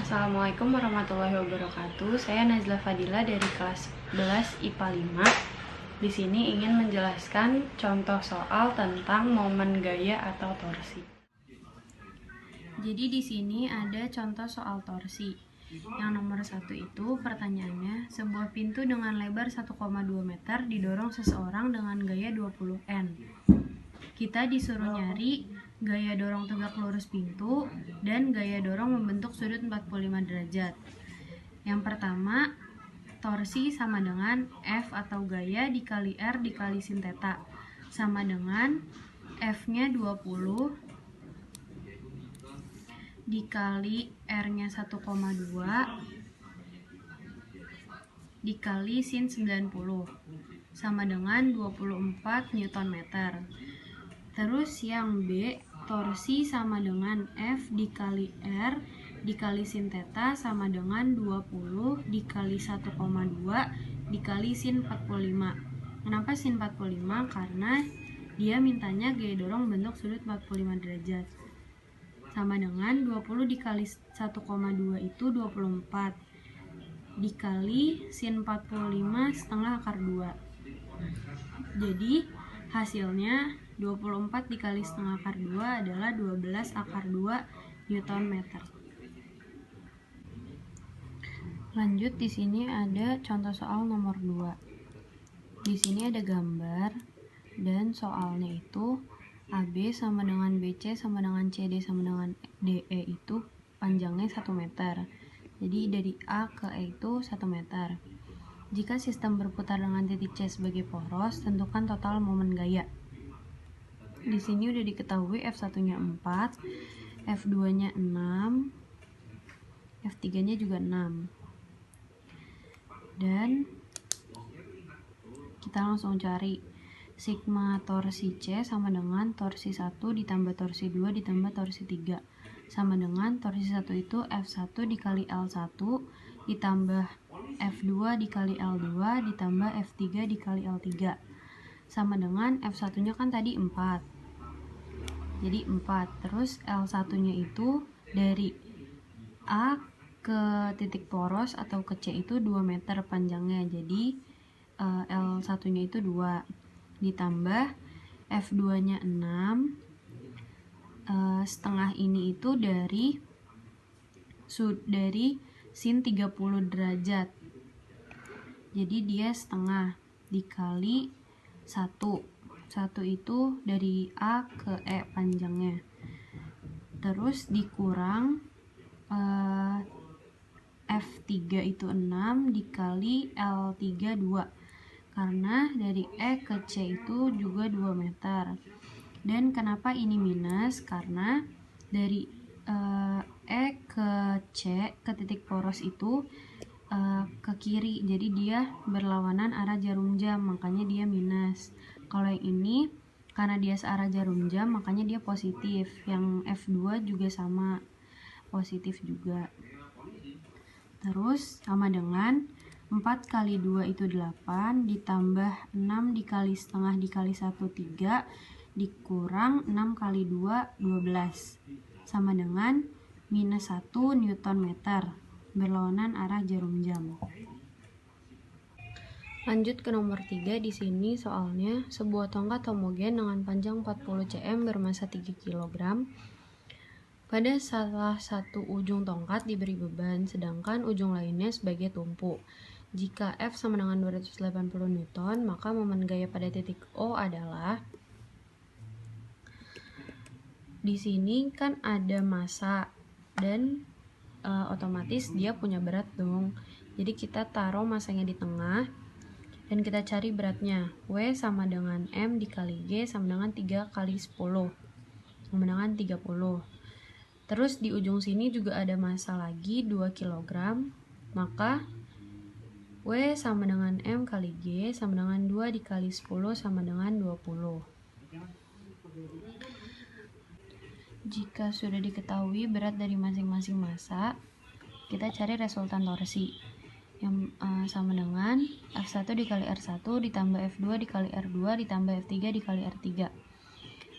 Assalamualaikum warahmatullahi wabarakatuh. Saya Nazla Fadila dari kelas 11 IPA 5. Di sini ingin menjelaskan contoh soal tentang momen gaya atau torsi. Jadi di sini ada contoh soal torsi. Yang nomor 1 itu pertanyaannya, sebuah pintu dengan lebar 1,2 meter didorong seseorang dengan gaya 20 N. Kita disuruh nyari gaya dorong tegak lurus pintu dan gaya dorong membentuk sudut 45 derajat. Yang pertama, torsi sama dengan F atau gaya dikali R dikali sin theta, sama dengan F-nya 20 dikali R-nya 1,2 dikali sin 90 sama dengan 24 Nm. Terus yang B, torsi sama dengan F dikali R dikali sin theta sama dengan 20 dikali 1,2 dikali sin 45. Kenapa sin 45? Karena dia mintanya gaya dorong bentuk sudut 45 derajat. Sama dengan 20 dikali 1,2 itu 24 dikali sin 45 setengah akar 2. Jadi hasilnya 24 dikali setengah akar 2 adalah 12 akar 2 Nm. Lanjut, di sini ada contoh soal nomor 2. Di sini ada gambar dan soalnya itu AB sama dengan BC sama dengan CD sama dengan DE itu panjangnya 1 meter. Jadi dari A ke E itu 1 meter. Jika sistem berputar dengan titik C sebagai poros, tentukan total momen gaya. Di sini udah diketahui F1-nya 4, F2-nya 6, F3-nya juga 6. Dan kita langsung cari sigma torsi C sama dengan torsi 1 ditambah torsi 2 ditambah torsi 3. Sama dengan torsi 1 itu F1 dikali L1 ditambah F2 dikali L2 ditambah F3 dikali L3. Sama dengan F1-nya kan tadi 4. Jadi 4. Terus L1-nya itu dari A ke titik poros atau ke C itu 2 meter panjangnya. Jadi L1-nya itu 2 ditambah F2-nya 6. Setengah ini itu dari sin 30 derajat. Jadi dia setengah dikali 1. 1 itu dari A ke E panjangnya. Terus dikurang F3 itu 6 dikali L3 2. Karena dari E ke C itu juga 2 meter. Dan kenapa ini minus? Karena dari E ke C ke titik poros itu ke kiri, jadi dia berlawanan arah jarum jam, makanya dia minus. Kalau yang ini karena dia searah jarum jam, makanya dia positif. Yang F2 juga sama, positif juga. Terus sama dengan 4 kali 2 itu 8 ditambah 6 dikali setengah dikali 1 3 dikurang 6 kali 2 12 sama dengan minus 1 Nm, berlawanan arah jarum jam. Lanjut ke nomor 3. Di sini soalnya sebuah tongkat homogen dengan panjang 40 cm bermassa 3 kg. Pada salah satu ujung tongkat diberi beban, sedangkan ujung lainnya sebagai tumpu. Jika F sama dengan 280 Newton, maka momen gaya pada titik O adalah, di sini kan ada massa dan otomatis dia punya berat dong. Jadi kita taruh massanya di tengah dan kita cari beratnya. W sama dengan M dikali G sama dengan 3 kali 10 sama dengan 30. Terus di ujung sini juga ada massa lagi 2 kg, maka W sama dengan M kali G sama dengan 2 dikali 10 sama dengan 20. Jika sudah diketahui berat dari masing-masing massa, kita cari resultan torsi yang sama dengan F1 dikali R1 ditambah F2 dikali R2 ditambah F3 dikali R3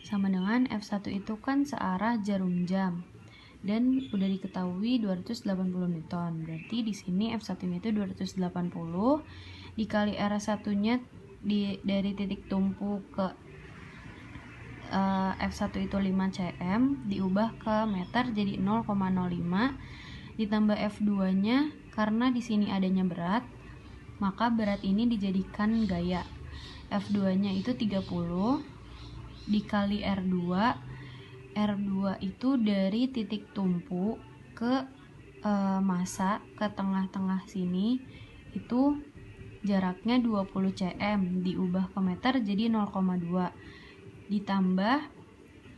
sama dengan F1 itu kan searah jarum jam, dan udah diketahui 280 Newton. Berarti di sini F1-nya itu 280 dikali R1-nya dari titik tumpu ke F1 itu 5 cm diubah ke meter jadi 0,05 ditambah F2-nya karena di sini adanya berat, maka berat ini dijadikan gaya. F2-nya itu 30 dikali R2. R2 itu dari titik tumpu ke massa ke tengah-tengah sini itu jaraknya 20 cm diubah ke meter jadi 0,2 ditambah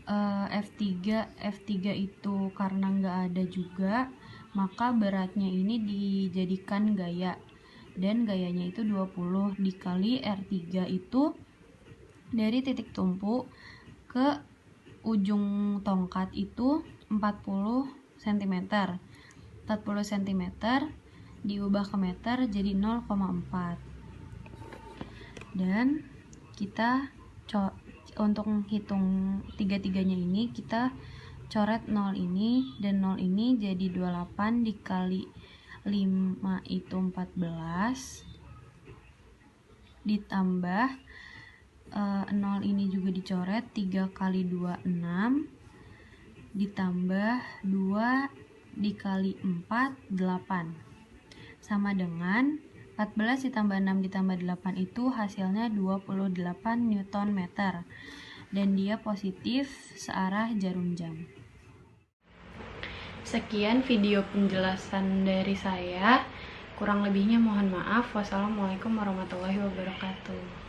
F3 itu karena nggak ada juga, maka beratnya ini dijadikan gaya dan gayanya itu 20 dikali R3 itu dari titik tumpu ke ujung tongkat itu 40 cm 40 cm diubah ke meter jadi 0,4 dan kita untuk menghitung tiga-tiganya ini kita coret 0 ini dan 0 ini jadi 28 dikali 5 itu 14 ditambah 0 ini juga dicoret 3 kali 2 6 ditambah 2 dikali 4 8 sama dengan 14 ditambah 6 ditambah 8 itu hasilnya 28 Newton meter dan dia positif searah jarum jam. Sekian video penjelasan dari saya, kurang lebihnya mohon maaf. Wassalamualaikum warahmatullahi wabarakatuh.